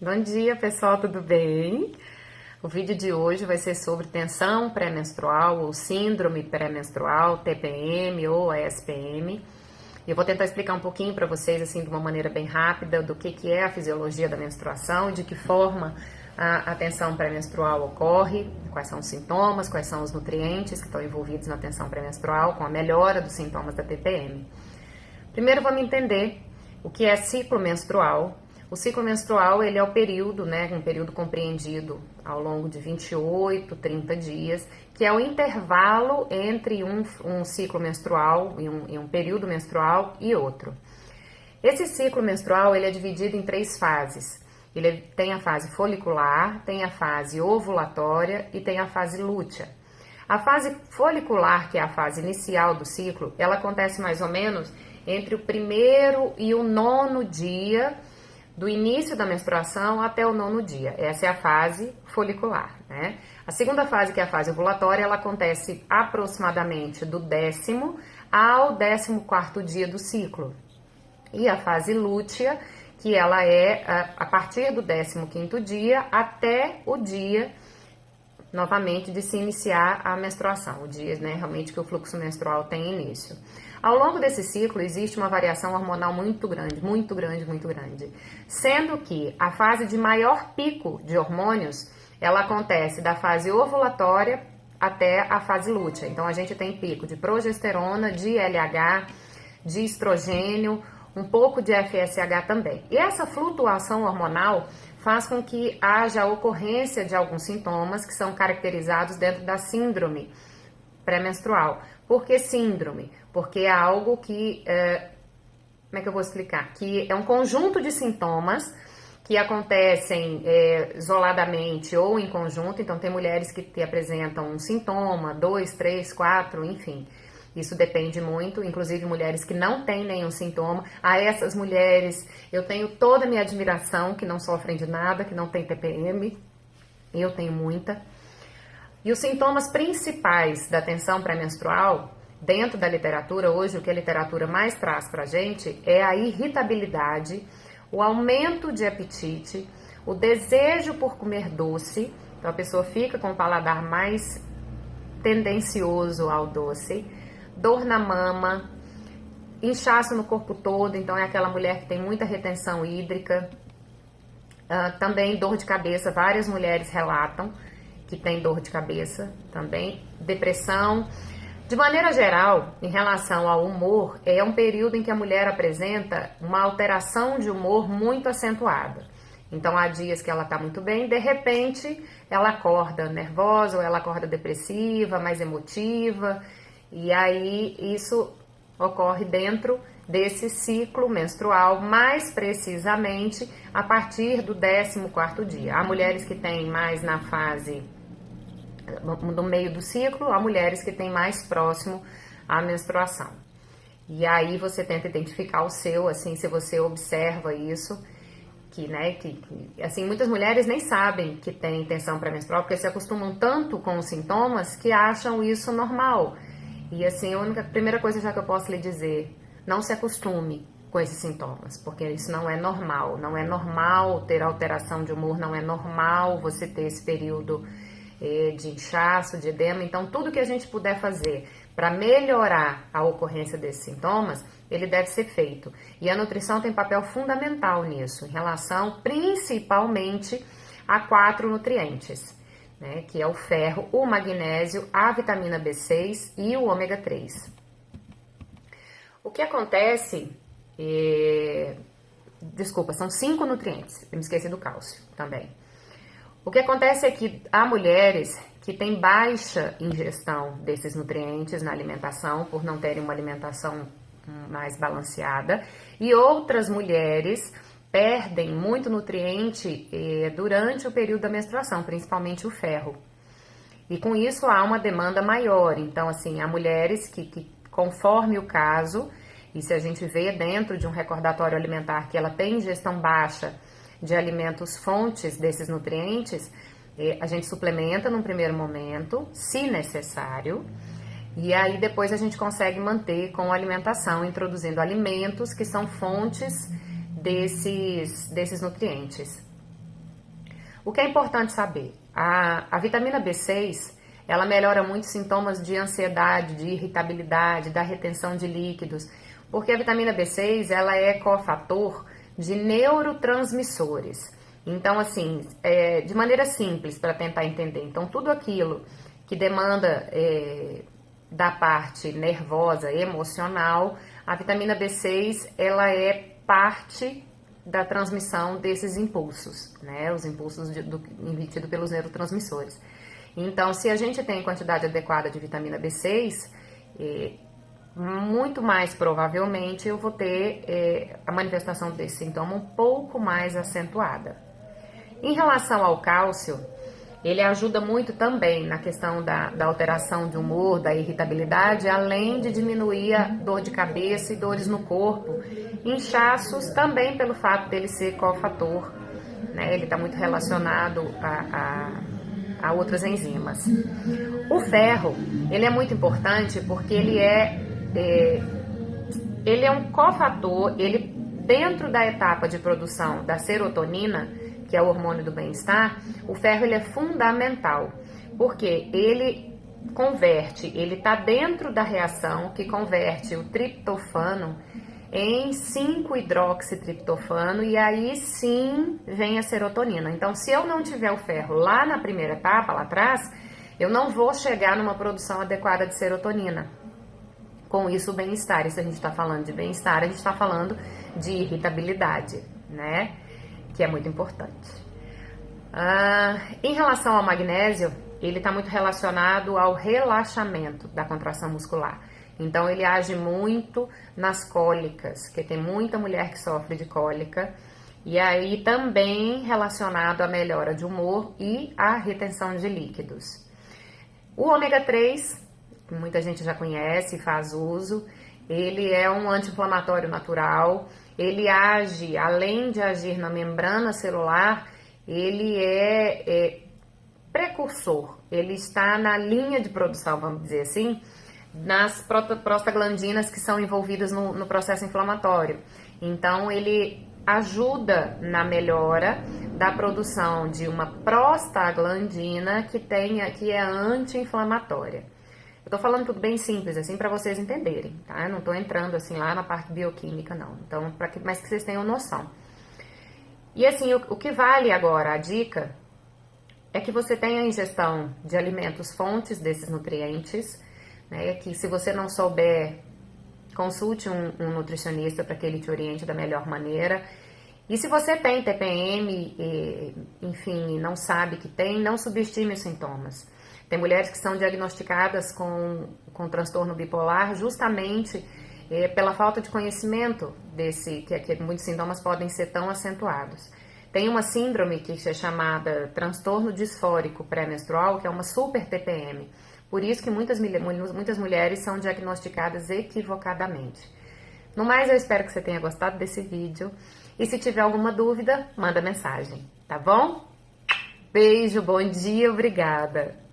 Bom dia, pessoal, tudo bem? O vídeo de hoje vai ser sobre tensão pré-menstrual ou síndrome pré-menstrual, TPM ou SPM. E eu vou tentar explicar um pouquinho para vocês, assim, de uma maneira bem rápida, do que é a fisiologia da menstruação e de que forma a tensão pré-menstrual ocorre, quais são os sintomas, quais são os nutrientes que estão envolvidos na tensão pré-menstrual, com a melhora dos sintomas da TPM. Primeiro vamos entender o que é ciclo menstrual. O ciclo menstrual, ele é o período, um período compreendido ao longo de 28, 30 dias, que é o intervalo entre um ciclo menstrual e um período menstrual e outro. Esse ciclo menstrual, ele é dividido em 3 fases. Ele tem a fase folicular, tem a fase ovulatória e tem a fase lútea. A fase folicular, que é a fase inicial do ciclo, ela acontece mais ou menos entre o 1º e o 9º dia do início da menstruação até o 9º dia. Essa é a fase folicular, né? A segunda fase, que é a fase ovulatória, ela acontece aproximadamente do 10º ao 14º dia do ciclo. E a fase lútea, que ela é a partir do 15º dia até o dia, novamente, de se iniciar a menstruação, o dia, realmente que o fluxo menstrual tem início. Ao longo desse ciclo, existe uma variação hormonal muito grande, muito grande, muito grande. Sendo que a fase de maior pico de hormônios, ela acontece da fase ovulatória até a fase lútea. Então, a gente tem pico de progesterona, de LH, de estrogênio, um pouco de FSH também. E essa flutuação hormonal faz com que haja a ocorrência de alguns sintomas que são caracterizados dentro da síndrome pré-menstrual. Por que síndrome? Porque é algo que, como é que eu vou explicar? Que é um conjunto de sintomas que acontecem isoladamente ou em conjunto. Então, tem mulheres que apresentam um sintoma, 2, 3, 4, enfim. Isso depende muito, inclusive mulheres que não têm nenhum sintoma. A essas mulheres, eu tenho toda a minha admiração, que não sofrem de nada, que não tem TPM. Eu tenho muita. E os sintomas principais da tensão pré-menstrual, dentro da literatura, hoje o que a literatura mais traz pra gente é a irritabilidade, o aumento de apetite, o desejo por comer doce. Então a pessoa fica com o paladar mais tendencioso ao doce, dor na mama, inchaço no corpo todo, então é aquela mulher que tem muita retenção hídrica, também dor de cabeça, várias mulheres relatam que tem dor de cabeça também, depressão. De maneira geral, em relação ao humor, é um período em que a mulher apresenta uma alteração de humor muito acentuada. Então, há dias que ela está muito bem, de repente, ela acorda nervosa, ou ela acorda depressiva, mais emotiva, e aí isso ocorre dentro desse ciclo menstrual, mais precisamente a partir do 14º dia. Há mulheres que têm mais na fase no meio do ciclo, há mulheres que têm mais próximo à menstruação. E aí você tenta identificar o seu, assim, se você observa isso, assim, muitas mulheres nem sabem que tem tensão pré-menstrual, porque se acostumam tanto com os sintomas que acham isso normal. E assim, a primeira coisa já que eu posso lhe dizer, não se acostume com esses sintomas, porque isso não é normal. Não é normal ter alteração de humor, não é normal você ter esse período de inchaço, de edema. Então, tudo que a gente puder fazer para melhorar a ocorrência desses sintomas, ele deve ser feito. E a nutrição tem papel fundamental nisso, em relação principalmente a 4 nutrientes, que é o ferro, o magnésio, a vitamina B6 e o ômega 3. O que acontece, são 5 nutrientes, eu me esqueci do cálcio também. O que acontece é que há mulheres que têm baixa ingestão desses nutrientes na alimentação, por não terem uma alimentação mais balanceada, e outras mulheres perdem muito nutriente durante o período da menstruação, principalmente o ferro. E com isso há uma demanda maior. Então, assim, há mulheres que conforme o caso, e se a gente vê dentro de um recordatório alimentar que ela tem ingestão baixa de alimentos fontes desses nutrientes, a gente suplementa num primeiro momento, se necessário, e aí depois a gente consegue manter com a alimentação, introduzindo alimentos que são fontes desses nutrientes. O que é importante saber? A vitamina B6, ela melhora muitos sintomas de ansiedade, de irritabilidade, da retenção de líquidos, porque a vitamina B6, ela é cofator de neurotransmissores. Então, assim, de maneira simples para tentar entender. Então, tudo aquilo que demanda da parte nervosa, emocional, a vitamina B6, ela é parte da transmissão desses impulsos, né? Os impulsos emitidos pelos neurotransmissores. Então, se a gente tem quantidade adequada de vitamina B6, muito mais provavelmente eu vou ter a manifestação desse sintoma um pouco mais acentuada. Em relação ao cálcio, ele ajuda muito também na questão da alteração de humor, da irritabilidade, além de diminuir a dor de cabeça e dores no corpo, inchaços também pelo fato dele ser cofator, né? Ele está muito relacionado a outras enzimas. O ferro, ele é muito importante porque ele é um cofator, ele dentro da etapa de produção da serotonina, que é o hormônio do bem-estar, o ferro ele é fundamental, porque ele está dentro da reação que converte o triptofano em 5-hidroxitriptofano e aí sim vem a serotonina. Então, se eu não tiver o ferro lá na primeira etapa, lá atrás, eu não vou chegar numa produção adequada de serotonina. Com isso, o bem-estar, e se a gente está falando de bem-estar, a gente está falando de irritabilidade, né? Que é muito importante. Em relação ao magnésio, ele está muito relacionado ao relaxamento da contração muscular. Então, ele age muito nas cólicas, que tem muita mulher que sofre de cólica, e aí também relacionado à melhora de humor e à retenção de líquidos. O ômega 3, que muita gente já conhece e faz uso, ele é um anti-inflamatório natural, ele age, além de agir na membrana celular, ele é precursor, ele está na linha de produção, vamos dizer assim, nas prostaglandinas que são envolvidas no processo inflamatório. Então, ele ajuda na melhora da produção de uma prostaglandina que é anti-inflamatória. Eu tô falando tudo bem simples, assim, para vocês entenderem, tá? Eu não tô entrando, assim, lá na parte bioquímica, não. Então, mas que vocês tenham noção. E, assim, o que vale agora, a dica, é que você tenha a ingestão de alimentos fontes desses nutrientes, né? Que se você não souber, consulte um nutricionista para que ele te oriente da melhor maneira. E se você tem TPM, enfim, não sabe que tem, não subestime os sintomas. Tem mulheres que são diagnosticadas com transtorno bipolar justamente pela falta de conhecimento que muitos sintomas podem ser tão acentuados. Tem uma síndrome que é chamada transtorno disfórico pré-menstrual, que é uma super TPM. Por isso que muitas mulheres são diagnosticadas equivocadamente. No mais, eu espero que você tenha gostado desse vídeo. E se tiver alguma dúvida, manda mensagem, tá bom? Beijo, bom dia, obrigada!